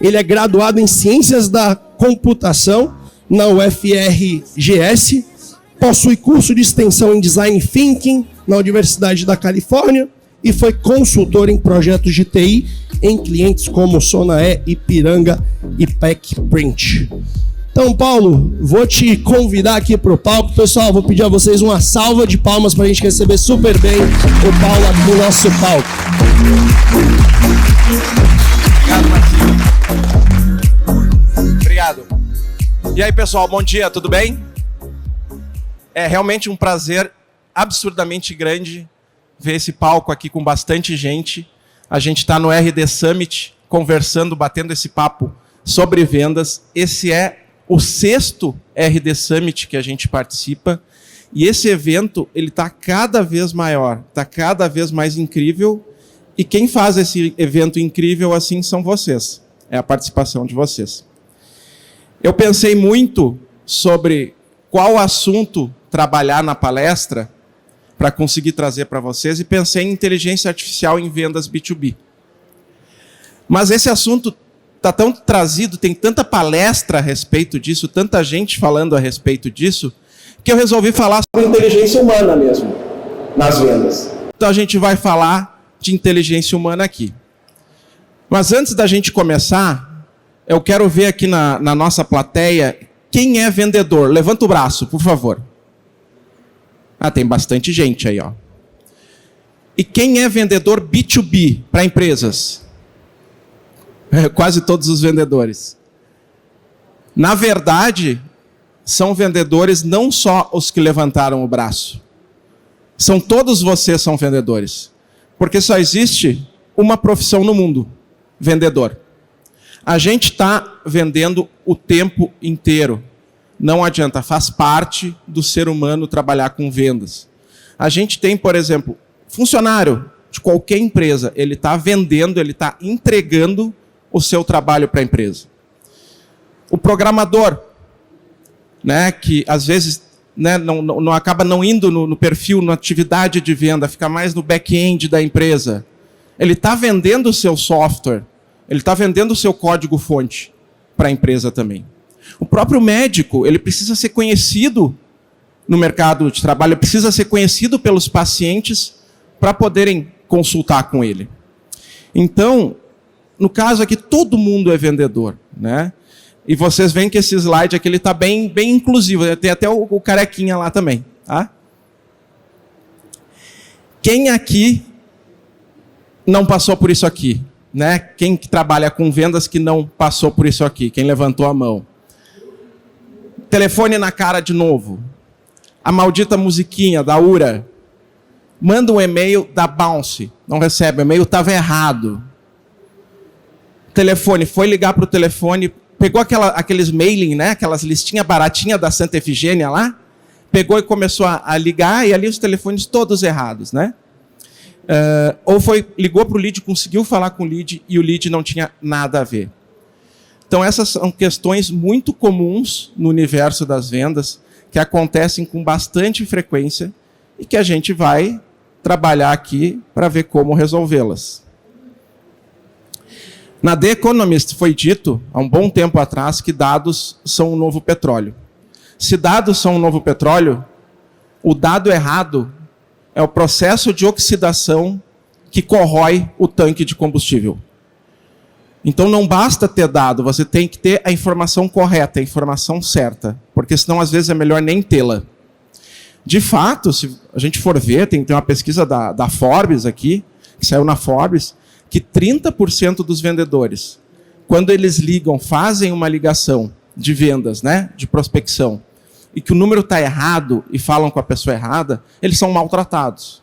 Ele é graduado em Ciências da Computação na UFRGS, possui curso de extensão em Design Thinking na Universidade da Califórnia e foi consultor em projetos de TI em clientes como Sonae, Ipiranga e Pack Print. Então, Paulo, vou te convidar aqui para o palco. Pessoal, vou pedir a vocês uma salva de palmas para a gente receber super bem o Paulo aqui no nosso palco. Obrigado, Marcinho. Obrigado. E aí, pessoal, bom dia, tudo bem? É realmente um prazer absurdamente grande ver esse palco aqui com bastante gente. A gente está no RD Summit, conversando, batendo esse papo sobre vendas. Esse é o 6º RD Summit que a gente participa. E esse evento ele está cada vez maior, está cada vez mais incrível. E quem faz esse evento incrível assim são vocês. É a participação de vocês. Eu pensei muito sobre qual assunto trabalhar na palestra para conseguir trazer para vocês e pensei em inteligência artificial em vendas B2B. Mas esse assunto está tão trazido, tem tanta palestra a respeito disso, tanta gente falando a respeito disso, que eu resolvi falar sobre inteligência humana mesmo, nas vendas. Então a gente vai falar de inteligência humana aqui. Mas antes da gente começar, eu quero ver aqui na nossa plateia, quem é vendedor? Levanta o braço, por favor. Ah, tem bastante gente aí, ó. E quem é vendedor B2B para empresas? Quase todos os vendedores. Na verdade, são vendedores não só os que levantaram o braço. São todos vocês são vendedores. Porque só existe uma profissão no mundo, vendedor. A gente está vendendo o tempo inteiro. Não adianta, faz parte do ser humano trabalhar com vendas. A gente tem, por exemplo, funcionário de qualquer empresa, ele está vendendo, ele está entregando o seu trabalho para a empresa. O programador, né, que às vezes né, não acaba não indo no perfil, na atividade de venda, fica mais no back-end da empresa. Ele está vendendo o seu software, ele está vendendo o seu código-fonte para a empresa também. O próprio médico, ele precisa ser conhecido no mercado de trabalho, ele precisa ser conhecido pelos pacientes para poderem consultar com ele. Então, no caso aqui, todo mundo é vendedor, né? E vocês veem que esse slide aqui está bem inclusivo, tem até o carequinha lá também, tá? Quem aqui não passou por isso aqui? Né? Quem que trabalha com vendas que não passou por isso aqui? Quem levantou a mão? Telefone na cara de novo. A maldita musiquinha da URA. Manda um e-mail da Bounce. Não recebe, o e-mail estava errado. Telefone, foi ligar para o telefone, pegou aqueles mailing, né? Aquelas listinhas baratinhas da Santa Efigênia lá, pegou e começou a ligar, e ali os telefones todos errados, né? Ou ligou para o lead, conseguiu falar com o lead, e o lead não tinha nada a ver. Então, essas são questões muito comuns no universo das vendas, que acontecem com bastante frequência e que a gente vai trabalhar aqui para ver como resolvê-las. Na The Economist foi dito, há um bom tempo atrás, que dados são o novo petróleo. Se dados são o novo petróleo, o dado errado é o processo de oxidação que corrói o tanque de combustível. Então não basta ter dado, você tem que ter a informação correta, a informação certa, porque senão às vezes é melhor nem tê-la. De fato, se a gente for ver, tem uma pesquisa da Forbes aqui, que saiu na Forbes, que 30% dos vendedores, quando eles ligam, fazem uma ligação de vendas, né, de prospecção, e que o número está errado e falam com a pessoa errada, eles são maltratados.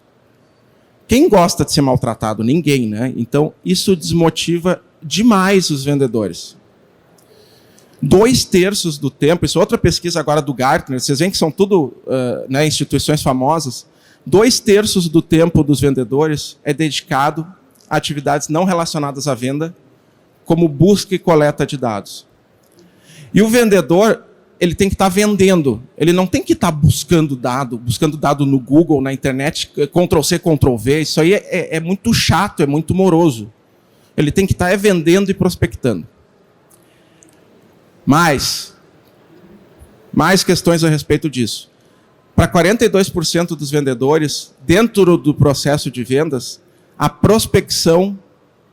Quem gosta de ser maltratado? Ninguém, né? Então, isso desmotiva demais os vendedores. 2/3 do tempo, isso é outra pesquisa agora do Gartner, vocês veem que são tudo né, instituições famosas, 2/3 do tempo dos vendedores é dedicado a atividades não relacionadas à venda, como busca e coleta de dados. E o vendedor, ele tem que estar vendendo, ele não tem que estar buscando dado no Google, na internet, Ctrl+C, Ctrl+V, isso aí é muito chato, é muito moroso. Ele tem que estar vendendo e prospectando. Mais questões a respeito disso. Para 42% dos vendedores, dentro do processo de vendas, a prospecção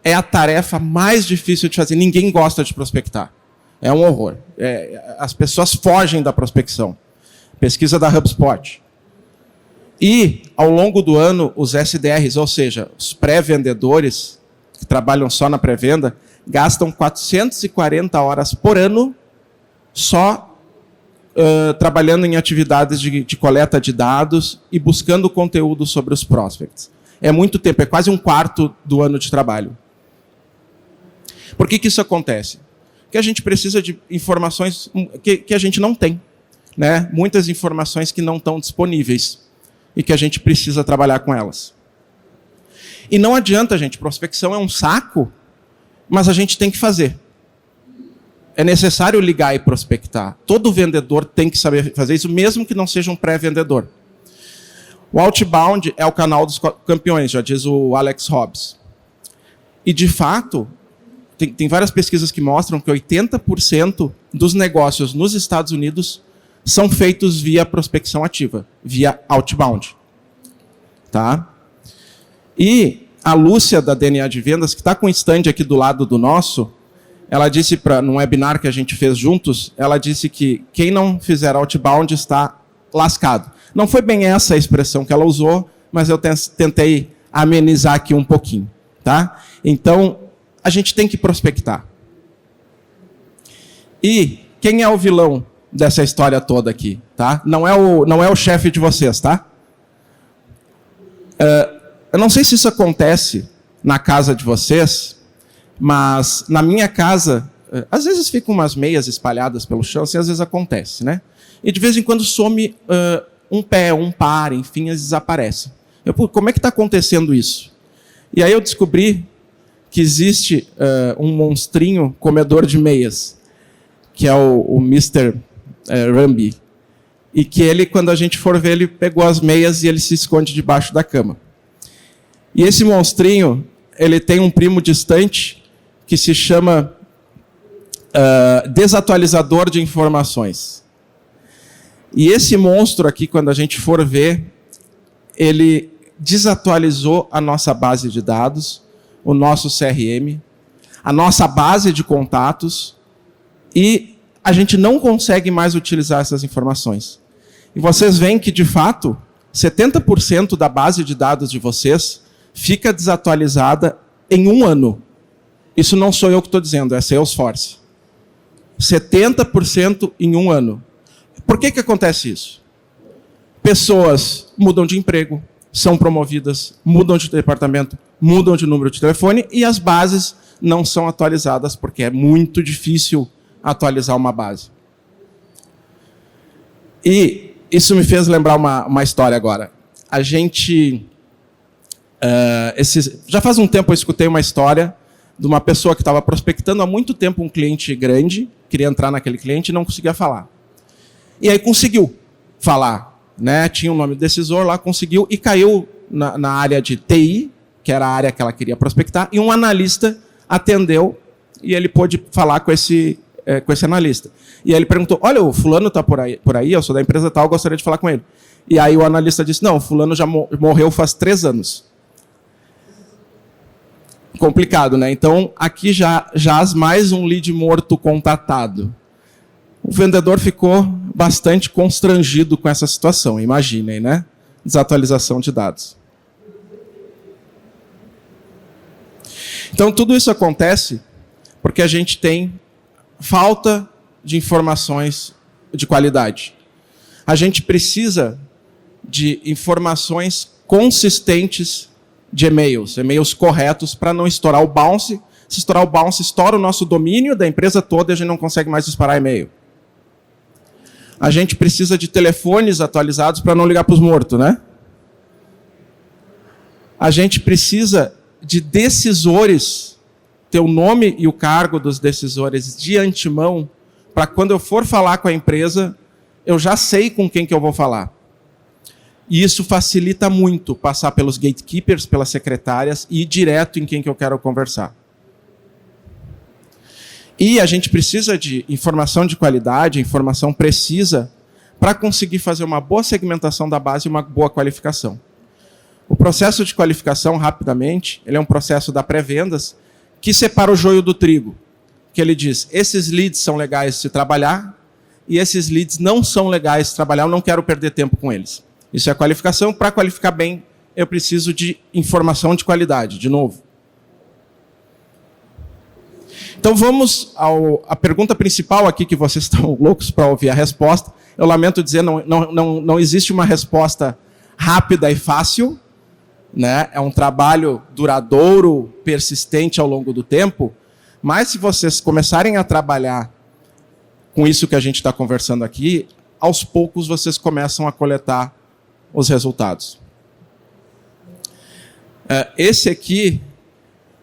é a tarefa mais difícil de fazer. Ninguém gosta de prospectar. É um horror. As pessoas fogem da prospecção. Pesquisa da HubSpot. E, ao longo do ano, os SDRs, ou seja, os pré-vendedores, que trabalham só na pré-venda, gastam 440 horas por ano só trabalhando em atividades de coleta de dados e buscando conteúdo sobre os prospects. É muito tempo, é quase um quarto do ano de trabalho. Por que isso acontece? Porque a gente precisa de informações que a gente não tem, né? Muitas informações que não estão disponíveis e que a gente precisa trabalhar com elas. E não adianta, gente, prospecção é um saco, mas a gente tem que fazer. É necessário ligar e prospectar. Todo vendedor tem que saber fazer isso, mesmo que não seja um pré-vendedor. O outbound é o canal dos campeões, já diz o Alex Hobbs. E, de fato, tem várias pesquisas que mostram que 80% dos negócios nos Estados Unidos são feitos via prospecção ativa, via outbound. Tá? E a Lúcia, da DNA de Vendas, que está com o stand aqui do lado do nosso, ela disse, num webinar que a gente fez juntos, ela disse que quem não fizer outbound está lascado. Não foi bem essa a expressão que ela usou, mas eu tentei amenizar aqui um pouquinho. Tá? Então, a gente tem que prospectar. E quem é o vilão dessa história toda aqui? Tá? Não é o chefe de vocês, tá? Eu não sei se isso acontece na casa de vocês, mas na minha casa, às vezes ficam umas meias espalhadas pelo chão, assim, às vezes acontece, né? E de vez em quando some um pé, um par, enfim, eles desaparecem. Como é que está acontecendo isso? E aí eu descobri que existe um monstrinho comedor de meias, que é o Mr. Rumby. E que ele, quando a gente for ver, ele pegou as meias e ele se esconde debaixo da cama. E esse monstrinho, ele tem um primo distante que se chama desatualizador de informações. E esse monstro aqui, quando a gente for ver, ele desatualizou a nossa base de dados, o nosso CRM, a nossa base de contatos, e a gente não consegue mais utilizar essas informações. E vocês veem que, de fato, 70% da base de dados de vocês fica desatualizada em um ano. Isso não sou eu que estou dizendo, é Salesforce. 70% em um ano. Por que acontece isso? Pessoas mudam de emprego, são promovidas, mudam de departamento, mudam de número de telefone e as bases não são atualizadas porque é muito difícil atualizar uma base. E isso me fez lembrar uma história agora. A gente... já faz um tempo eu escutei uma história de uma pessoa que estava prospectando há muito tempo um cliente grande, queria entrar naquele cliente e não conseguia falar. E aí conseguiu falar, né? Tinha um nome do decisor lá, conseguiu e caiu na área de TI, que era a área que ela queria prospectar, e um analista atendeu e ele pôde falar com esse analista. E aí ele perguntou, olha, o fulano está por aí, eu sou da empresa tal, gostaria de falar com ele. E aí o analista disse, não, o fulano já morreu faz 3 anos. Complicado, né? Então, aqui já jaz mais um lead morto contatado. O vendedor ficou bastante constrangido com essa situação, imaginem, né? Desatualização de dados. Então, tudo isso acontece porque a gente tem falta de informações de qualidade. A gente precisa de informações consistentes de e-mails corretos para não estourar o bounce. Se estourar o bounce, estoura o nosso domínio da empresa toda e a gente não consegue mais disparar e-mail. A gente precisa de telefones atualizados para não ligar para os mortos, né? A gente precisa de decisores, ter o nome e o cargo dos decisores de antemão, para quando eu for falar com a empresa, eu já sei com quem que eu vou falar. E isso facilita muito passar pelos gatekeepers, pelas secretárias e ir direto em quem que eu quero conversar. E a gente precisa de informação de qualidade, informação precisa, para conseguir fazer uma boa segmentação da base e uma boa qualificação. O processo de qualificação, rapidamente, ele é um processo da pré-vendas que separa o joio do trigo. Que ele diz, esses leads são legais de se trabalhar e esses leads não são legais de trabalhar, eu não quero perder tempo com eles. Isso é a qualificação. Para qualificar bem, eu preciso de informação de qualidade, de novo. Então vamos à pergunta principal aqui, que vocês estão loucos para ouvir a resposta. Eu lamento dizer, não existe uma resposta rápida e fácil, né? É um trabalho duradouro, persistente ao longo do tempo, mas se vocês começarem a trabalhar com isso que a gente está conversando aqui, aos poucos vocês começam a coletar os resultados. Esse aqui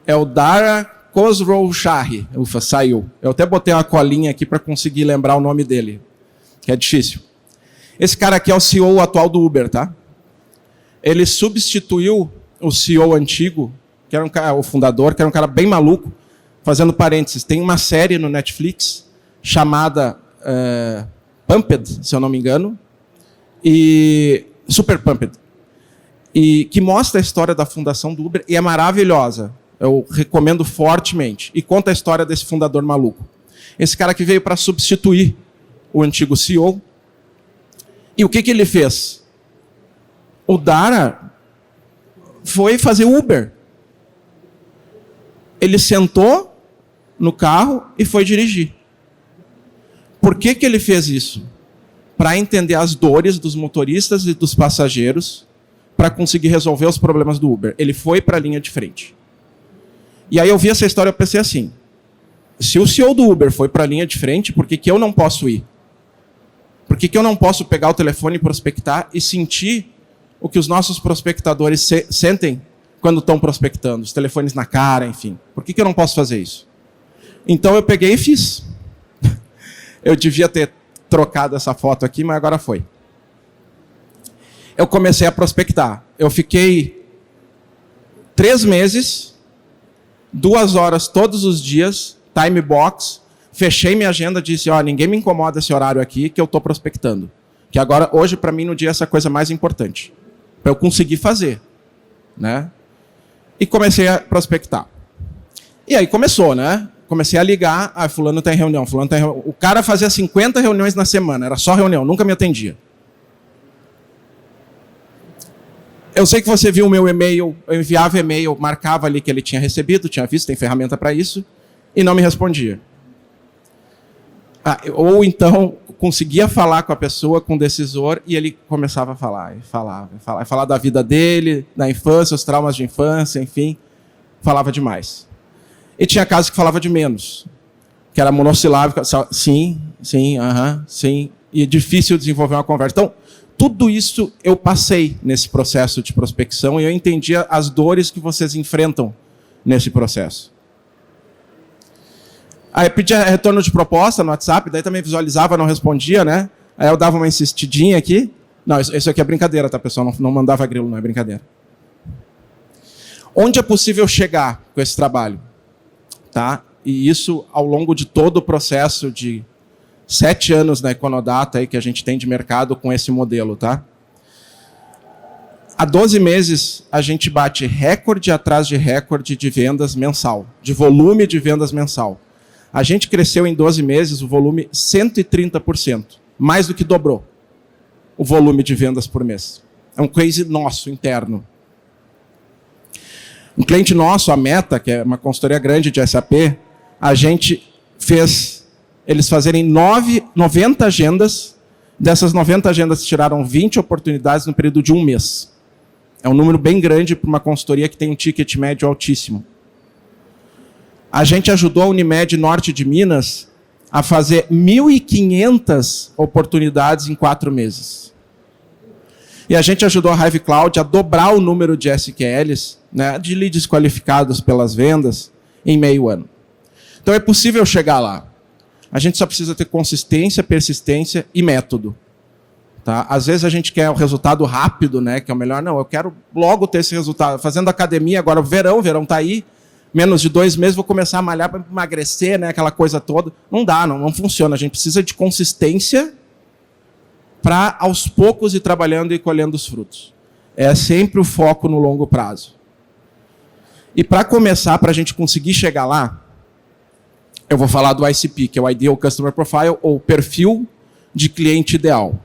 é o Dara Khosrowshahi. Ufa, saiu. Eu até botei uma colinha aqui para conseguir lembrar o nome dele, que é difícil. Esse cara aqui é o CEO atual do Uber, tá? Ele substituiu o CEO antigo, que era um cara, o fundador, que era um cara bem maluco. Fazendo parênteses, tem uma série no Netflix chamada Pumped, se eu não me engano, e Super Pumped, e que mostra a história da fundação do Uber, e é maravilhosa. Eu recomendo fortemente. E conta a história desse fundador maluco. Esse cara que veio para substituir o antigo CEO. E o que ele fez? O Dara foi fazer Uber. Ele sentou no carro e foi dirigir. Por que ele fez isso? Para entender as dores dos motoristas e dos passageiros, para conseguir resolver os problemas do Uber. Ele foi para a linha de frente. E aí eu vi essa história e pensei assim, se o CEO do Uber foi para a linha de frente, por que eu não posso ir? Por que eu não posso pegar o telefone e prospectar e sentir o que os nossos prospectadores sentem quando estão prospectando? Os telefones na cara, enfim. Por que eu não posso fazer isso? Então eu peguei e fiz. Eu devia ter trocado essa foto aqui, mas agora foi. Eu comecei a prospectar. Eu fiquei 3 meses... 2 horas todos os dias, time box, fechei minha agenda, disse, ninguém me incomoda esse horário aqui, que eu estou prospectando. Que agora, hoje, para mim, no dia, essa coisa mais importante. Para eu conseguir fazer. Né? E comecei a prospectar. E aí começou, né? Comecei a ligar, fulano tem reunião, fulano tem reunião. O cara fazia 50 reuniões na semana, era só reunião, nunca me atendia. Eu sei que você viu o meu e-mail, eu enviava e-mail, marcava ali que ele tinha recebido, tinha visto, tem ferramenta para isso, e não me respondia. Ou então, conseguia falar com a pessoa, com o decisor, e ele começava a falar, falar da vida dele, da infância, os traumas de infância, enfim, falava demais. E tinha casos que falava de menos, que era monossilábico, sim, sim, e difícil desenvolver uma conversa. Então, tudo isso eu passei nesse processo de prospecção e eu entendia as dores que vocês enfrentam nesse processo. Aí eu pedia retorno de proposta no WhatsApp, daí também visualizava, não respondia, né? Aí eu dava uma insistidinha aqui. Não, isso aqui é brincadeira, tá, pessoal? Não mandava grilo, não é brincadeira. Onde é possível chegar com esse trabalho? Tá? E isso ao longo de todo o processo de 7 anos na Econodata aí que a gente tem de mercado com esse modelo, tá? Há 12 meses a gente bate recorde atrás de recorde de vendas mensal, de volume de vendas mensal. A gente cresceu em 12 meses o volume 130%, mais do que dobrou o volume de vendas por mês. É um case nosso, interno. Um cliente nosso, a Meta, que é uma consultoria grande de SAP, a gente fez eles fazerem 90 agendas. Dessas 90 agendas tiraram 20 oportunidades no período de 1 mês. É um número bem grande para uma consultoria que tem um ticket médio altíssimo. A gente ajudou a Unimed Norte de Minas a fazer 1.500 oportunidades em 4 meses. E a gente ajudou a Hive Cloud a dobrar o número de SQLs, né, de leads qualificados pelas vendas, em meio ano. Então é possível chegar lá. A gente só precisa ter consistência, persistência e método. Tá? Às vezes a gente quer o resultado rápido, né, que é o melhor. Não, eu quero logo ter esse resultado. Fazendo academia, agora o verão está aí, menos de 2 meses vou começar a malhar para emagrecer, né? Aquela coisa toda. Não dá, não funciona. A gente precisa de consistência para, aos poucos, ir trabalhando e colhendo os frutos. É sempre o foco no longo prazo. E para começar, para a gente conseguir chegar lá, eu vou falar do ICP, que é o Ideal Customer Profile, ou perfil de cliente ideal.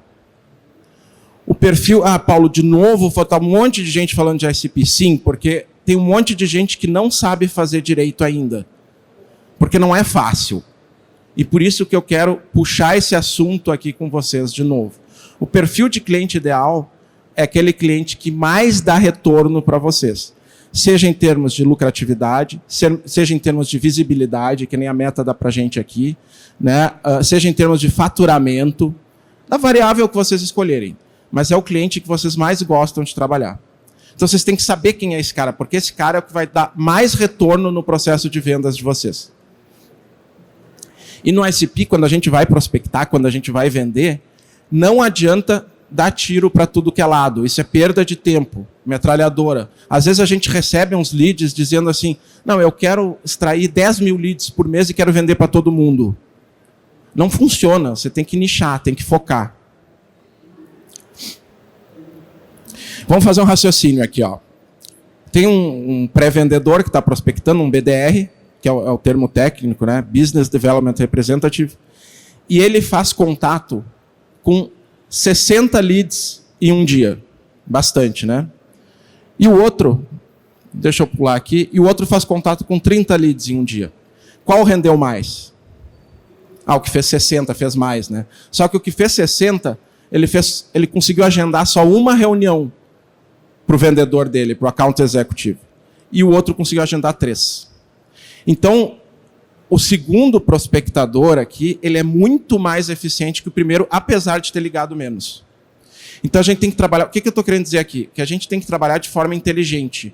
O perfil... Paulo, de novo, falta um monte de gente falando de ICP. Sim, porque tem um monte de gente que não sabe fazer direito ainda. Porque não é fácil. E por isso que eu quero puxar esse assunto aqui com vocês de novo. O perfil de cliente ideal é aquele cliente que mais dá retorno para vocês. Seja em termos de lucratividade, seja em termos de visibilidade, que nem a meta dá para a gente aqui, né? Seja em termos de faturamento, da variável que vocês escolherem. Mas é o cliente que vocês mais gostam de trabalhar. Então vocês têm que saber quem é esse cara, porque esse cara é o que vai dar mais retorno no processo de vendas de vocês. E no ICP, quando a gente vai prospectar, quando a gente vai vender, não adianta dar tiro para tudo que é lado. Isso é perda de tempo, metralhadora. Às vezes a gente recebe uns leads dizendo assim, não, eu quero extrair 10 mil leads por mês e quero vender para todo mundo. Não funciona, você tem que nichar, tem que focar. Vamos fazer um raciocínio aqui. Ó. Tem um pré-vendedor que está prospectando, um BDR, que é o termo técnico, né? Business Development Representative, e ele faz contato com 60 leads em um dia. Bastante, né? E o outro, deixa eu pular aqui, e o outro faz contato com 30 leads em um dia. Qual rendeu mais? O que fez 60 fez mais, né? Só que o que fez 60, ele conseguiu agendar só uma reunião para o vendedor dele, para o account executive. E o outro conseguiu agendar 3. Então, o segundo prospectador aqui, ele é muito mais eficiente que o primeiro, apesar de ter ligado menos. Então, a gente tem que trabalhar... O que eu estou querendo dizer aqui? Que a gente tem que trabalhar de forma inteligente.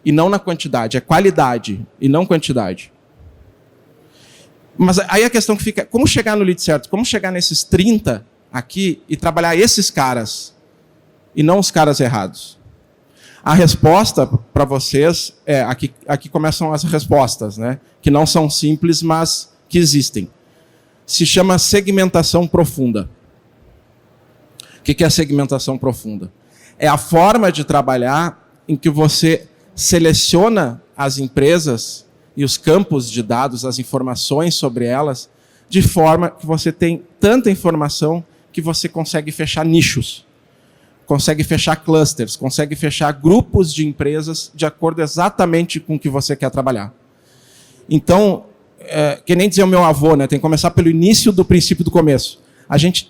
E não na quantidade. É qualidade e não quantidade. Mas aí a questão que fica... Como chegar no lead certo? Como chegar nesses 30 aqui e trabalhar esses caras e não os caras errados? A resposta para vocês é... Aqui começam as respostas, né? Que não são simples, mas que existem. Se chama segmentação profunda. O que é a segmentação profunda? É a forma de trabalhar em que você seleciona as empresas e os campos de dados, as informações sobre elas, de forma que você tem tanta informação que você consegue fechar nichos, consegue fechar clusters, consegue fechar grupos de empresas de acordo exatamente com o que você quer trabalhar. Então, que nem dizia o meu avô, né, tem que começar pelo início do princípio do começo.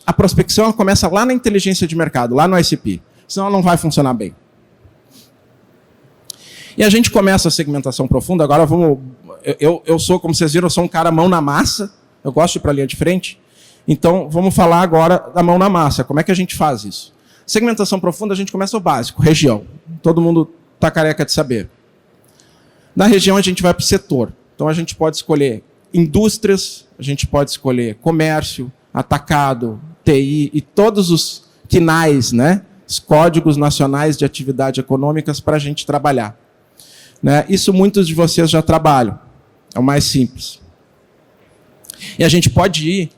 A prospecção ela começa lá na inteligência de mercado, lá no ICP. Senão ela não vai funcionar bem. E a gente começa a segmentação profunda. Agora vamos... Eu sou, como vocês viram, eu sou um cara mão na massa. Eu gosto de ir para a linha de frente. Então, vamos falar agora da mão na massa. Como é que a gente faz isso? Segmentação profunda, a gente começa o básico, região. Todo mundo está careca de saber. Na região, a gente vai para o setor. Então, a gente pode escolher indústrias, a gente pode escolher comércio, atacado, TI e todos os quinais, né? Os códigos nacionais de atividade econômicas para a gente trabalhar. Né? Isso muitos de vocês já trabalham. É o mais simples. E a gente pode ir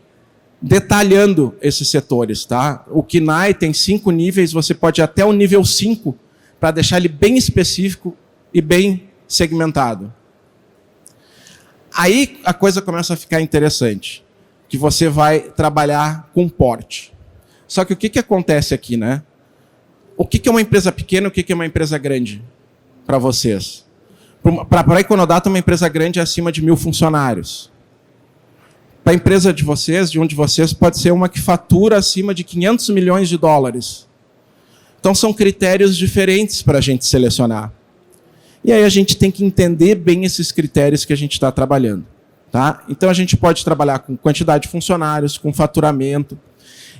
detalhando esses setores. Tá? O KINAI tem 5 níveis, você pode ir até o nível 5 para deixar ele bem específico e bem segmentado. Aí a coisa começa a ficar interessante. Que você vai trabalhar com porte. Só que o que acontece aqui, né? O que é uma empresa pequena e o que é uma empresa grande para vocês? Para a Econodata, uma empresa grande é acima de 1.000 funcionários. Para a empresa de vocês, de um de vocês, pode ser uma que fatura acima de 500 milhões de dólares. Então, são critérios diferentes para a gente selecionar. E aí a gente tem que entender bem esses critérios que a gente está trabalhando. Tá? Então, a gente pode trabalhar com quantidade de funcionários, com faturamento.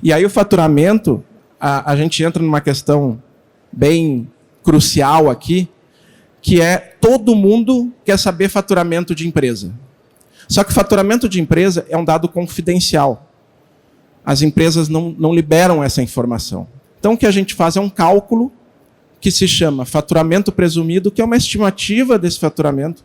E aí, o faturamento, a gente entra numa questão bem crucial aqui, que é todo mundo quer saber faturamento de empresa. Só que faturamento de empresa é um dado confidencial. As empresas não liberam essa informação. Então, o que a gente faz é um cálculo que se chama faturamento presumido, que é uma estimativa desse faturamento,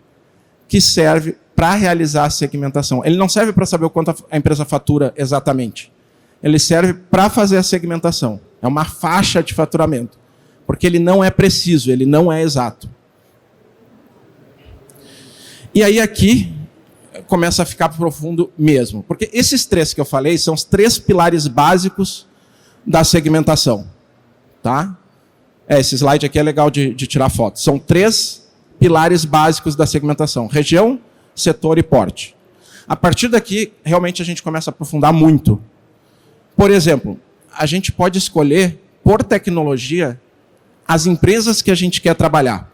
que serve para realizar a segmentação. Ele não serve para saber o quanto a empresa fatura exatamente. Ele serve para fazer a segmentação. É uma faixa de faturamento. Porque ele não é preciso, ele não é exato. E aí aqui começa a ficar profundo mesmo. Porque esses 3 que eu falei são os 3 pilares básicos da segmentação. Tá? Esse slide aqui é legal de tirar foto. São 3 pilares básicos da segmentação. Região, setor e porte. A partir daqui, realmente a gente começa a aprofundar muito. Por exemplo, a gente pode escolher, por tecnologia, as empresas que a gente quer trabalhar.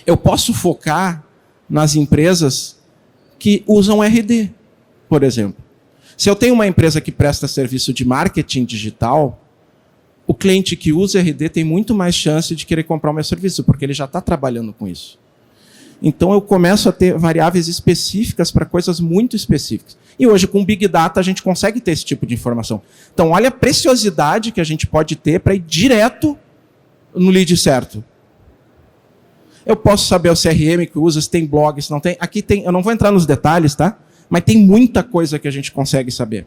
Eu posso focar nas empresas que usam RD, por exemplo. Se eu tenho uma empresa que presta serviço de marketing digital, o cliente que usa RD tem muito mais chance de querer comprar o meu serviço, porque ele já está trabalhando com isso. Então, eu começo a ter variáveis específicas para coisas muito específicas. E hoje, com Big Data, a gente consegue ter esse tipo de informação. Então, olha a preciosidade que a gente pode ter para ir direto no lead certo. Eu posso saber o CRM que usa, se tem blog, se não tem. Aqui tem, eu não vou entrar nos detalhes, tá? Mas tem muita coisa que a gente consegue saber.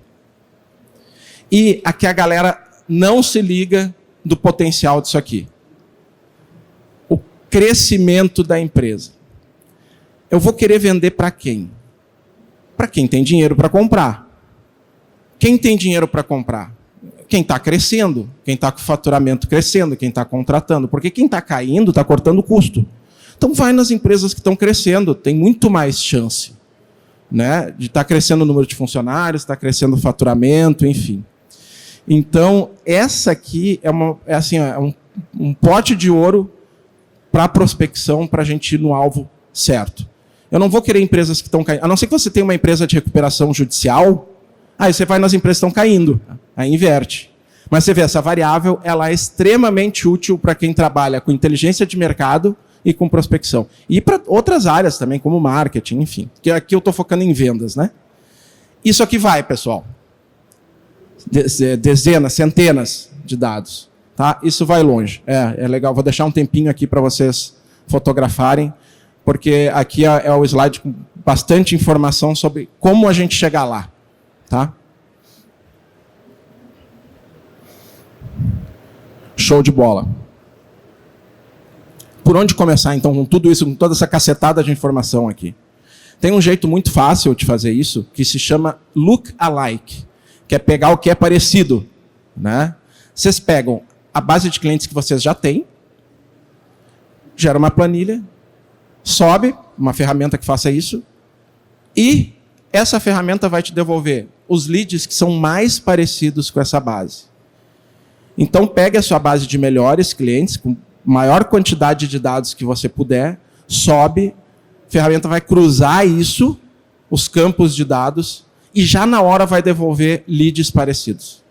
E aqui a galera não se liga do potencial disso aqui. O crescimento da empresa. Eu vou querer vender para quem? Para quem tem dinheiro para comprar. Quem tem dinheiro para comprar? Quem está crescendo, quem está com o faturamento crescendo, quem está contratando. Porque quem está caindo está cortando o custo. Então vai nas empresas que estão crescendo, tem muito mais chance, né, de estar crescendo o número de funcionários, está crescendo o faturamento, enfim. Então, essa aqui é um pote de ouro para a prospecção, para a gente ir no alvo certo. Eu não vou querer empresas que estão caindo. A não ser que você tenha uma empresa de recuperação judicial, aí você vai nas empresas que estão caindo, aí inverte. Mas você vê, essa variável ela é extremamente útil para quem trabalha com inteligência de mercado e com prospecção. E para outras áreas também, como marketing, enfim. Que aqui eu estou focando em vendas, né? Isso aqui vai, pessoal. Dezenas, centenas de dados. Tá? Isso vai longe. É legal. Vou deixar um tempinho aqui para vocês fotografarem, porque aqui é o slide com bastante informação sobre como a gente chegar lá. Tá? Show de bola. Por onde começar, então, com tudo isso, com toda essa cacetada de informação aqui? Tem um jeito muito fácil de fazer isso, que se chama look alike, que é pegar o que é parecido. Né? Vocês pegam a base de clientes que vocês já têm, gera uma planilha, sobe uma ferramenta que faça isso, e essa ferramenta vai te devolver os leads que são mais parecidos com essa base. Então, pegue a sua base de melhores clientes, com maior quantidade de dados que você puder, sobe, a ferramenta vai cruzar isso, os campos de dados, e já na hora vai devolver leads parecidos.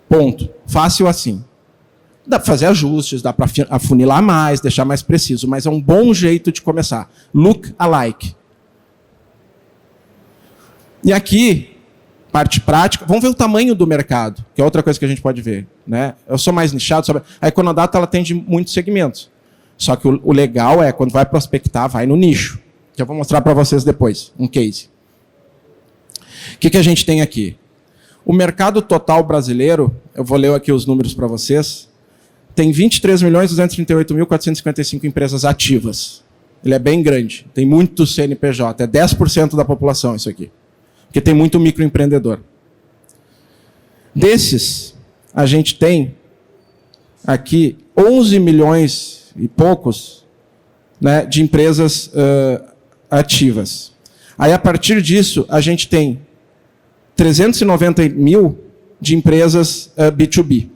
Ponto. Fácil assim. Dá para fazer ajustes, dá para afunilar mais, deixar mais preciso, mas é um bom jeito de começar. Look alike. E aqui, parte prática, vamos ver o tamanho do mercado, que é outra coisa que a gente pode ver. Né? Eu sou mais nichado, a Econodata ela atende muitos segmentos. Só que o legal é, quando vai prospectar, vai no nicho. Que eu vou mostrar para vocês depois, um case. O que a gente tem aqui? O mercado total brasileiro, eu vou ler aqui os números para vocês, tem 23.238.455 empresas ativas. Ele é bem grande, tem muito CNPJ, é 10% da população isso aqui. Porque tem muito microempreendedor. Desses, a gente tem aqui 11 milhões e poucos, né, de empresas ativas. Aí, a partir disso, a gente tem 390 mil de empresas B2B.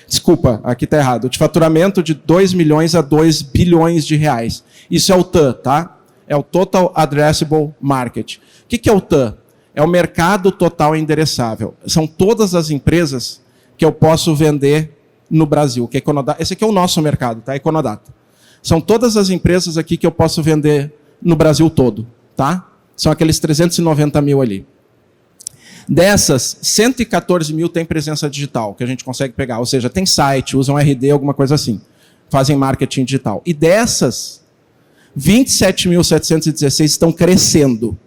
Desculpa, aqui está errado. De faturamento de 2 milhões a 2 bilhões de reais. Isso é o TAM, tá? É o Total Addressable Market. O que é o TAM? É o mercado total endereçável. São todas as empresas que eu posso vender no Brasil. Que é Econodata. Esse aqui é o nosso mercado, tá? Econodata. São todas as empresas aqui que eu posso vender no Brasil todo, tá? São aqueles 390 mil ali. Dessas, 114 mil tem presença digital, que a gente consegue pegar. Ou seja, tem site, usam RD, alguma coisa assim. Fazem marketing digital. E dessas, 27.716 estão crescendo,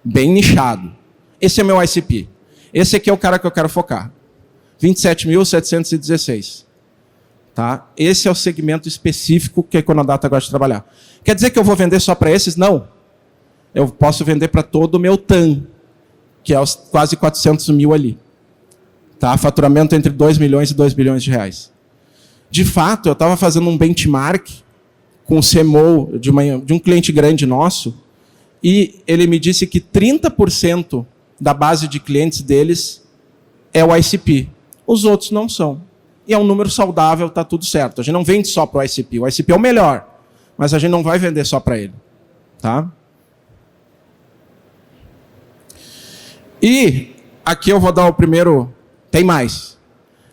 bem nichado. Esse é meu ICP. Esse aqui é o cara que eu quero focar. 27.716. Tá? Esse é o segmento específico que a Econodata gosta de trabalhar. Quer dizer que eu vou vender só para esses? Não. Eu posso vender para todo o meu TAM, que é os quase 400 mil ali. Tá? Faturamento entre 2 milhões e 2 bilhões de reais. De fato, eu estava fazendo um benchmark com o CMO de um cliente grande nosso, e ele me disse que 30% da base de clientes deles é o ICP. Os outros não são. E é um número saudável, está tudo certo. A gente não vende só para o ICP. O ICP é o melhor, mas a gente não vai vender só para ele. Tá? E aqui eu vou dar o primeiro... Tem mais.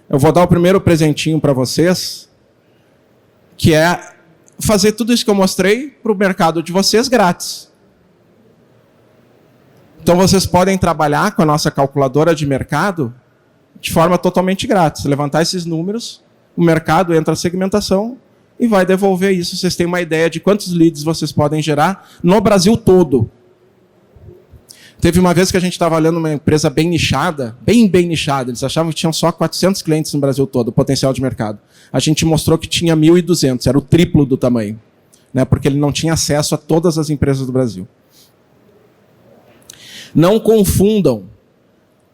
Eu vou dar o primeiro presentinho para vocês, que é fazer tudo isso que eu mostrei para o mercado de vocês grátis. Então vocês podem trabalhar com a nossa calculadora de mercado de forma totalmente grátis. Levantar esses números, o mercado entra a segmentação e vai devolver isso. Vocês têm uma ideia de quantos leads vocês podem gerar no Brasil todo. Teve uma vez que a gente estava olhando uma empresa bem nichada, bem nichada. Eles achavam que tinham só 400 clientes no Brasil todo, o potencial de mercado. A gente mostrou que tinha 1.200, era o triplo do tamanho, né? Porque ele não tinha acesso a todas as empresas do Brasil. Não confundam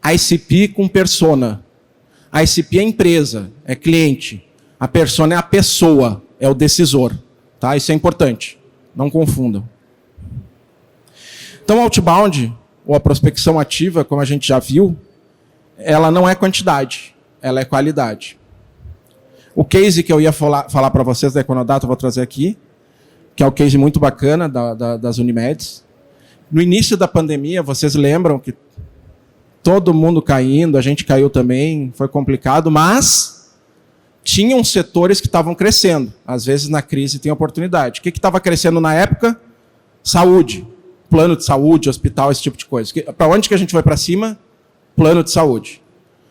ICP com persona. A ICP é empresa, é cliente. A persona é a pessoa, é o decisor. Tá? Isso é importante. Não confundam. Então, outbound, ou a prospecção ativa, como a gente já viu, ela não é quantidade, ela é qualidade. O case que eu ia falar para vocês da Econodata, eu vou trazer aqui, que é o case muito bacana das Unimeds. No início da pandemia, vocês lembram que todo mundo caindo, a gente caiu também, foi complicado, mas tinham setores que estavam crescendo. Às vezes, na crise, tem oportunidade. O que estava crescendo na época? Saúde. Plano de saúde, hospital, esse tipo de coisa. Para onde que a gente vai para cima? Plano de saúde.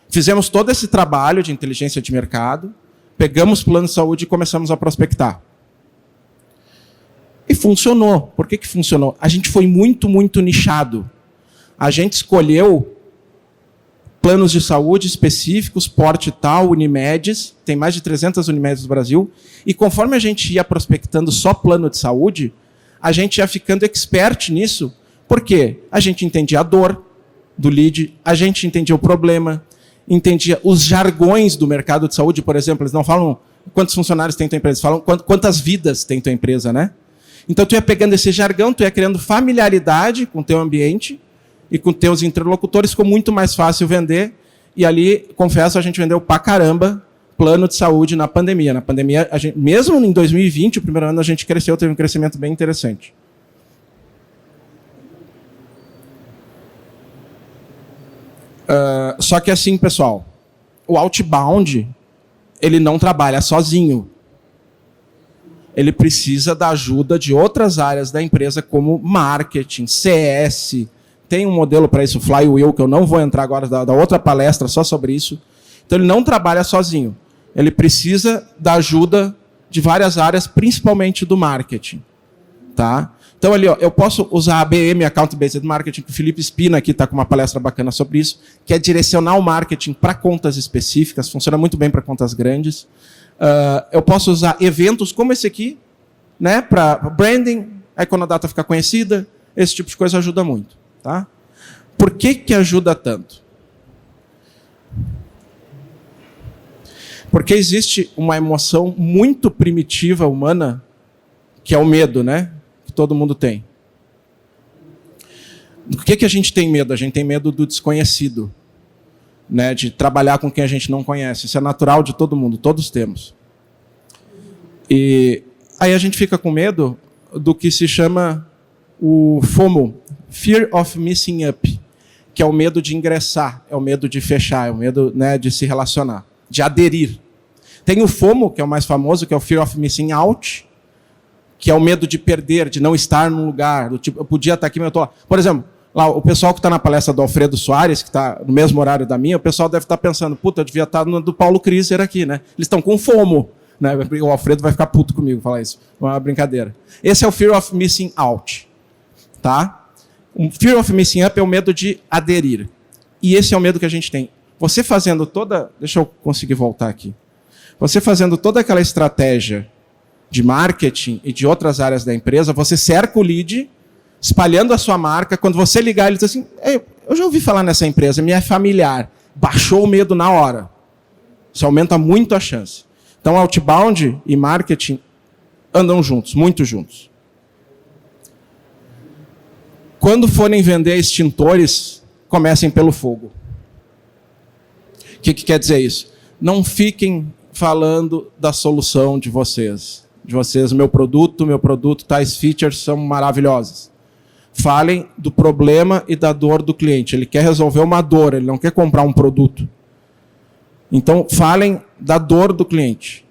Fizemos todo esse trabalho de inteligência de mercado, pegamos plano de saúde e começamos a prospectar. E funcionou. Por que funcionou? A gente foi muito nichado. A gente escolheu planos de saúde específicos, porte tal, Unimedes, tem mais de 300 Unimedes no Brasil, e conforme a gente ia prospectando só plano de saúde, a gente ia ficando expert nisso, porque a gente entendia a dor do lead, a gente entendia o problema, entendia os jargões do mercado de saúde, por exemplo, eles não falam quantos funcionários tem tua empresa, eles falam quantas vidas tem tua empresa, né? Então, tu ia pegando esse jargão, tu ia criando familiaridade com o teu ambiente e com teus interlocutores, ficou muito mais fácil vender. E ali, confesso, a gente vendeu pra caramba plano de saúde na pandemia. Na pandemia, a gente, mesmo em 2020, o primeiro ano, a gente cresceu, teve um crescimento bem interessante. Só que assim, pessoal, o outbound, ele não trabalha sozinho. Ele precisa da ajuda de outras áreas da empresa, como marketing, CS. Tem um modelo para isso, Flywheel, que eu não vou entrar agora, da outra palestra só sobre isso. Então, ele não trabalha sozinho. Ele precisa da ajuda de várias áreas, principalmente do marketing. Tá? Então, ali, ó, eu posso usar a ABM, Account Based Marketing, que o Felipe Espina aqui está com uma palestra bacana sobre isso, que é direcionar o marketing para contas específicas, funciona muito bem para contas grandes. Eu posso usar eventos como esse aqui, né, para branding, a Econodata ficar conhecida, esse tipo de coisa ajuda muito. Tá? Por que ajuda tanto? Porque existe uma emoção muito primitiva humana, que é o medo, né? Que todo mundo tem. Do que a gente tem medo? A gente tem medo do desconhecido, né? De trabalhar com quem a gente não conhece. Isso é natural de todo mundo, todos temos. E aí a gente fica com medo do que se chama o FOMO, Fear of Missing Up, que é o medo de ingressar, é o medo de fechar, é o medo, né, de se relacionar, de aderir. Tem o FOMO, que é o mais famoso, que é o Fear of Missing Out, que é o medo de perder, de não estar num lugar, do tipo, eu podia estar aqui, mas eu estou lá. Por exemplo, lá, o pessoal que está na palestra do Alfredo Soares, que está no mesmo horário da minha, o pessoal deve estar pensando, puta, eu devia estar no do Paulo Kriser aqui, né? Eles estão com FOMO, Né? O Alfredo vai ficar puto comigo falar isso. É uma brincadeira. Esse é o Fear of Missing Out. Tá? O Fear of Missing Up é o medo de aderir. E esse é o medo que a gente tem. Você fazendo toda... Deixa eu conseguir voltar aqui. Você fazendo toda aquela estratégia de marketing e de outras áreas da empresa, você cerca o lead, espalhando a sua marca. Quando você ligar, ele diz assim, eu já ouvi falar nessa empresa, me é familiar. Baixou o medo na hora. Isso aumenta muito a chance. Então, outbound e marketing andam juntos, muito juntos. Quando forem vender extintores, comecem pelo fogo. O que quer dizer isso? Não fiquem falando da solução de vocês. Meu produto, tais features são maravilhosas. Falem do problema e da dor do cliente. Ele quer resolver uma dor, ele não quer comprar um produto. Então, falem da dor do cliente.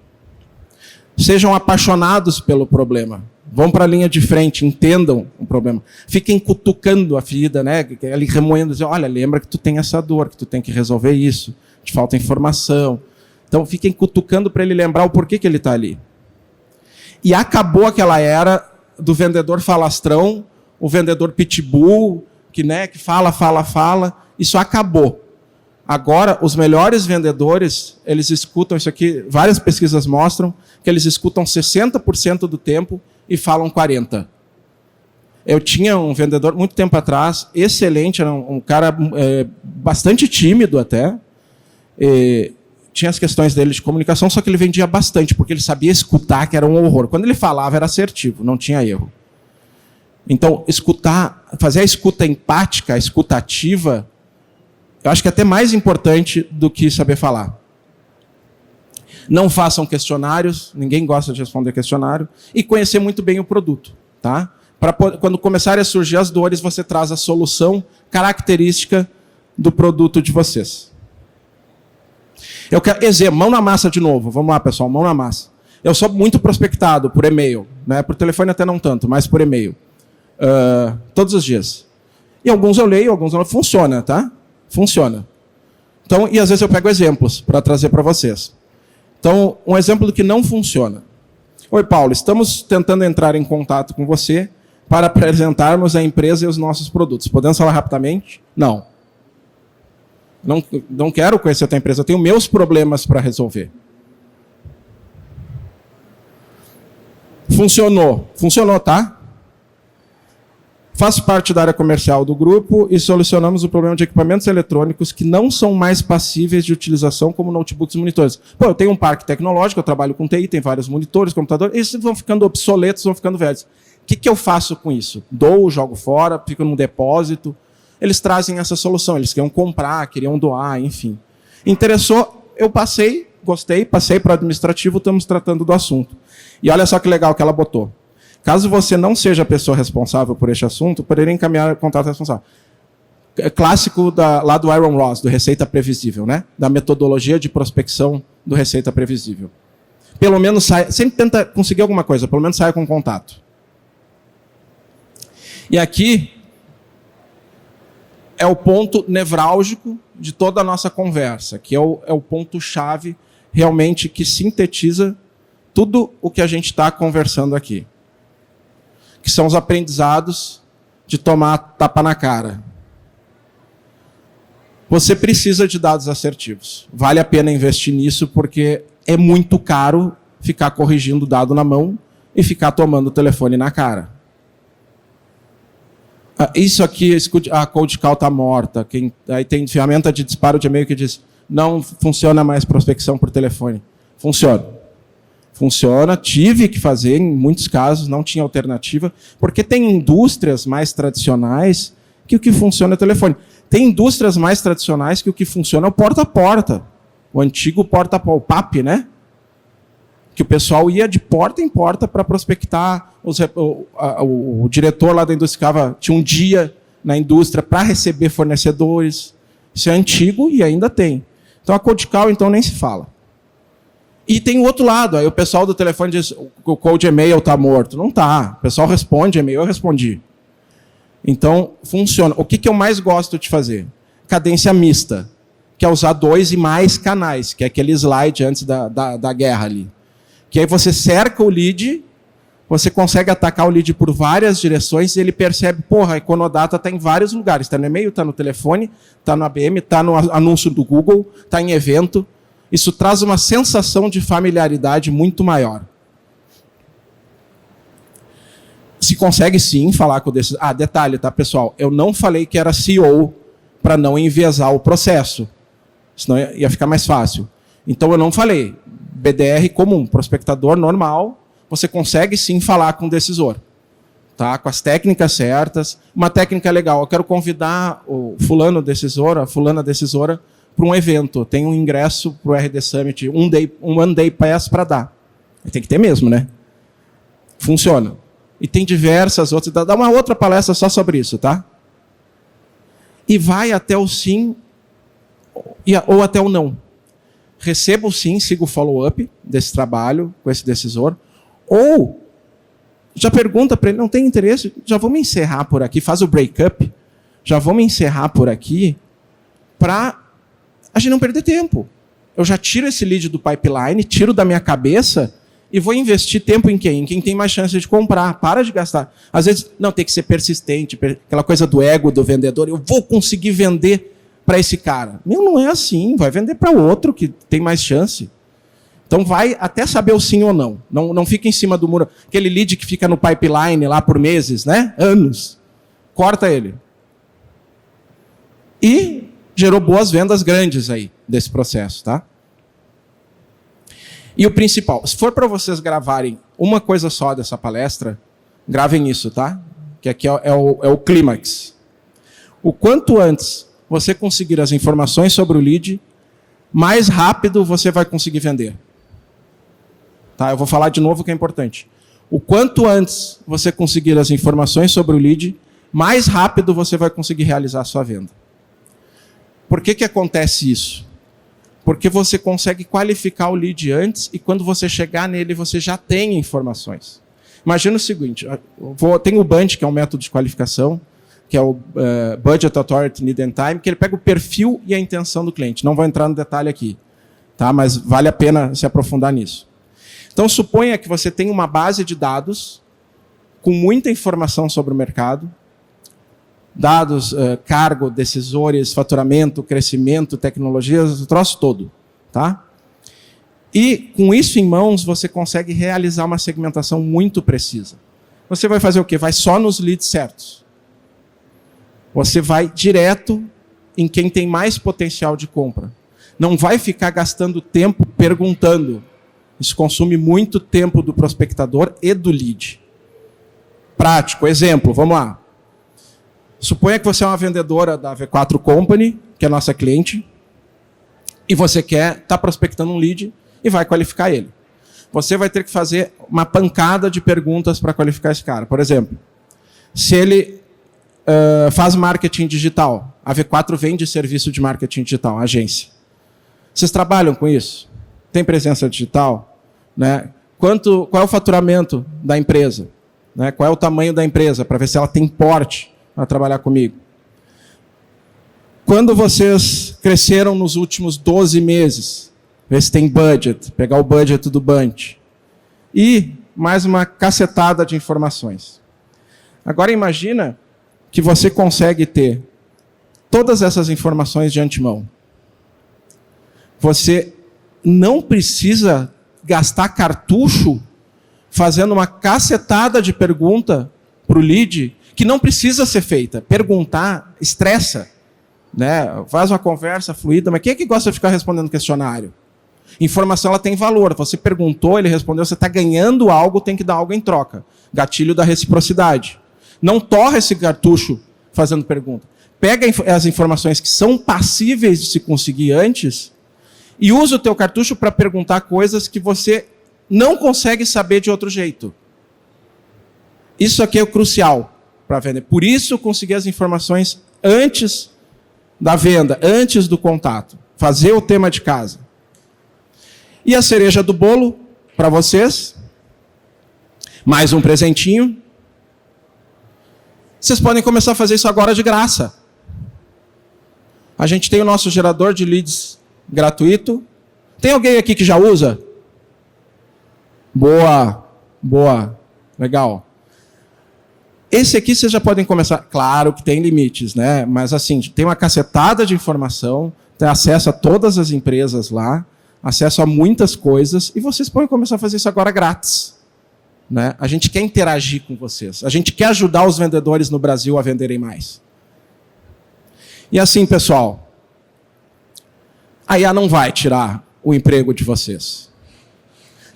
Sejam apaixonados pelo problema. Vão para a linha de frente, entendam o problema. Fiquem cutucando a ferida, né? Ali remoendo, dizendo, olha, lembra que tu tem essa dor, que tu tem que resolver isso, te falta informação. Então, fiquem cutucando para ele lembrar o porquê que ele está ali. E acabou aquela era do vendedor falastrão, o vendedor pitbull, que fala. Isso acabou. Agora, os melhores vendedores, eles escutam isso aqui, várias pesquisas mostram que eles escutam 60% do tempo e falam 40%. Eu tinha um vendedor, muito tempo atrás, excelente, era um cara bastante tímido até, tinha as questões dele de comunicação, só que ele vendia bastante, porque ele sabia escutar, que era um horror. Quando ele falava, era assertivo, não tinha erro. Então, escutar, fazer a escuta empática, a escuta ativa, eu acho que é até mais importante do que saber falar. Não façam questionários, ninguém gosta de responder questionário, e conhecer muito bem o produto. Tá? Para quando começarem a surgir as dores, você traz a solução característica do produto de vocês. Eu quero exemplo, mão na massa de novo. Vamos lá, pessoal, mão na massa. Eu sou muito prospectado por e-mail, né? Por telefone até não tanto, mas por e-mail. Todos os dias. E alguns eu leio, alguns não. Funciona, tá? Funciona. Então, e às vezes eu pego exemplos para trazer para vocês. Então, um exemplo do que não funciona. Oi, Paulo, estamos tentando entrar em contato com você para apresentarmos a empresa e os nossos produtos. Podemos falar rapidamente? Não. Não quero conhecer a tua empresa, eu tenho meus problemas para resolver. Funcionou. Funcionou, tá? Faço parte da área comercial do grupo e solucionamos o problema de equipamentos eletrônicos que não são mais passíveis de utilização como notebooks e monitores. Pô, eu tenho um parque tecnológico, eu trabalho com TI, tem vários monitores, computadores, esses vão ficando obsoletos, vão ficando velhos. O que eu faço com isso? Dou, jogo fora, fico num depósito. Eles trazem essa solução, eles queriam comprar, queriam doar, enfim. Interessou, eu passei, gostei, passei para o administrativo, estamos tratando do assunto. E olha só que legal que ela botou. Caso você não seja a pessoa responsável por este assunto, poderia encaminhar o contato responsável. É clássico lá do Aaron Ross, do Receita Previsível, né? Da metodologia de prospecção do Receita Previsível. Pelo menos saia, sempre tenta conseguir alguma coisa, pelo menos saia com contato. E aqui é o ponto nevrálgico de toda a nossa conversa, que é o ponto-chave realmente que sintetiza tudo o que a gente está conversando aqui. Que são os aprendizados de tomar tapa na cara. Você precisa de dados assertivos. Vale a pena investir nisso, porque é muito caro ficar corrigindo dado na mão e ficar tomando o telefone na cara. Isso aqui, a Cold Call está morta. Aí tem ferramenta de disparo de e-mail que diz não funciona mais prospecção por telefone. Funciona. Funciona, tive que fazer, em muitos casos, não tinha alternativa, porque tem indústrias mais tradicionais que o que funciona é o telefone. Tem indústrias mais tradicionais que o que funciona é o porta a porta. O antigo porta a porta, o PAP, né? Que o pessoal ia de porta em porta para prospectar. O diretor lá da indústria tinha um dia na indústria para receber fornecedores. Isso é antigo e ainda tem. Então a Cold Call, então, nem se fala. E tem o outro lado, aí o pessoal do telefone diz o cold e-mail está morto. Não está. O pessoal responde e-mail, eu respondi. Então, funciona. O que eu mais gosto de fazer? Cadência mista, que é usar 2 e mais canais, que é aquele slide antes da guerra ali. Que aí você cerca o lead, você consegue atacar o lead por várias direções e ele percebe, porra, a Econodata está em vários lugares. Está no e-mail, está no telefone, está no ABM, está no anúncio do Google, está em evento. Isso traz uma sensação de familiaridade muito maior. Se consegue sim falar com o decisor. Ah, detalhe, tá, pessoal? Eu não falei que era CEO para não enviesar o processo. Senão ia ficar mais fácil. Então eu não falei. BDR comum, prospectador normal, você consegue sim falar com o decisor. Tá? Com as técnicas certas. Uma técnica legal, eu quero convidar o fulano decisor, a fulana decisora, para um evento. Tem um ingresso para o RD Summit, um one day pass para dar. Tem que ter mesmo, né? Funciona. E tem diversas outras. Dá uma outra palestra só sobre isso, tá? E vai até o sim ou até o não. Receba o sim, siga o follow-up desse trabalho com esse decisor. Ou já pergunta para ele, não tem interesse? Já vamos encerrar por aqui, faz o break-up. Já vamos encerrar por aqui para a gente não perder tempo. Eu já tiro esse lead do pipeline, tiro da minha cabeça e vou investir tempo em quem? Em quem tem mais chance de comprar. Para de gastar. Às vezes, não, tem que ser persistente, aquela coisa do ego do vendedor. Eu vou conseguir vender para esse cara. Não é assim. Vai vender para o outro que tem mais chance. Então vai até saber o sim ou não. Não fica em cima do muro. Aquele lead que fica no pipeline lá por meses, né? Anos. Corta ele. E gerou boas vendas grandes aí desse processo, tá? E o principal, se for para vocês gravarem uma coisa só dessa palestra, gravem isso, tá? Que aqui é o clímax. O quanto antes você conseguir as informações sobre o lead, mais rápido você vai conseguir vender. Tá? Eu vou falar de novo que é importante. O quanto antes você conseguir as informações sobre o lead, mais rápido você vai conseguir realizar a sua venda. Por que acontece isso? Porque você consegue qualificar o lead antes e quando você chegar nele, você já tem informações. Imagina o seguinte, tem o BANT, que é um método de qualificação, que é o Budget Authority Need and Time, que ele pega o perfil e a intenção do cliente. Não vou entrar no detalhe aqui, tá? Mas vale a pena se aprofundar nisso. Então, suponha que você tem uma base de dados com muita informação sobre o mercado, dados, cargo, decisores, faturamento, crescimento, tecnologias, o troço todo. Tá? E, com isso em mãos, você consegue realizar uma segmentação muito precisa. Você vai fazer o quê? Vai só nos leads certos. Você vai direto em quem tem mais potencial de compra. Não vai ficar gastando tempo perguntando. Isso consome muito tempo do prospectador e do lead. Prático, exemplo, vamos lá. Suponha que você é uma vendedora da V4 Company, que é nossa cliente, e você está prospectando um lead e vai qualificar ele. Você vai ter que fazer uma pancada de perguntas para qualificar esse cara. Por exemplo, se ele faz marketing digital, a V4 vende serviço de marketing digital, agência. Vocês trabalham com isso? Tem presença digital? Né? Qual é o faturamento da empresa? Né? Qual é o tamanho da empresa? Para ver se ela tem porte para trabalhar comigo. Quando vocês cresceram nos últimos 12 meses, ver se tem budget, pegar o budget do Bunch. E mais uma cacetada de informações. Agora imagina que você consegue ter todas essas informações de antemão. Você não precisa gastar cartucho fazendo uma cacetada de pergunta para o lead que não precisa ser feita. Perguntar estressa, né? Faz uma conversa fluida, mas quem é que gosta de ficar respondendo questionário? Informação ela tem valor. Você perguntou, ele respondeu, você está ganhando algo, tem que dar algo em troca. Gatilho da reciprocidade. Não torra esse cartucho fazendo pergunta. Pega as informações que são passíveis de se conseguir antes e usa o teu cartucho para perguntar coisas que você não consegue saber de outro jeito. Isso aqui é o crucial para vender. Por isso, conseguir as informações antes da venda, antes do contato. Fazer o tema de casa. E a cereja do bolo para vocês. Mais um presentinho. Vocês podem começar a fazer isso agora de graça. A gente tem o nosso gerador de leads gratuito. Tem alguém aqui que já usa? Boa. Legal. Esse aqui vocês já podem começar. Claro que tem limites, né? Mas assim, tem uma cacetada de informação, tem acesso a todas as empresas lá, acesso a muitas coisas, e vocês podem começar a fazer isso agora grátis. Né? A gente quer interagir com vocês. A gente quer ajudar os vendedores no Brasil a venderem mais. E assim, pessoal, a IA não vai tirar o emprego de vocês.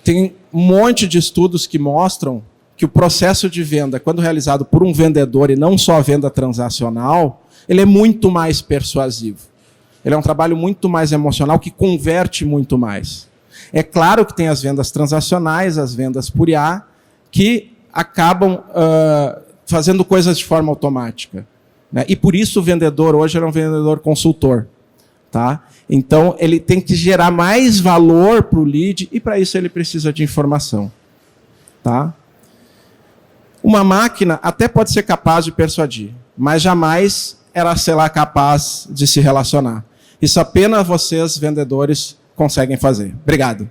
Tem um monte de estudos que mostram que o processo de venda, quando realizado por um vendedor e não só a venda transacional, ele é muito mais persuasivo. Ele é um trabalho muito mais emocional, que converte muito mais. É claro que tem as vendas transacionais, as vendas por IA, que acabam fazendo coisas de forma automática. Né? E por isso o vendedor hoje é um vendedor consultor. Tá? Então, ele tem que gerar mais valor para o lead, e para isso ele precisa de informação. Tá? Uma máquina até pode ser capaz de persuadir, mas jamais ela será capaz de se relacionar. Isso apenas vocês, vendedores, conseguem fazer. Obrigado.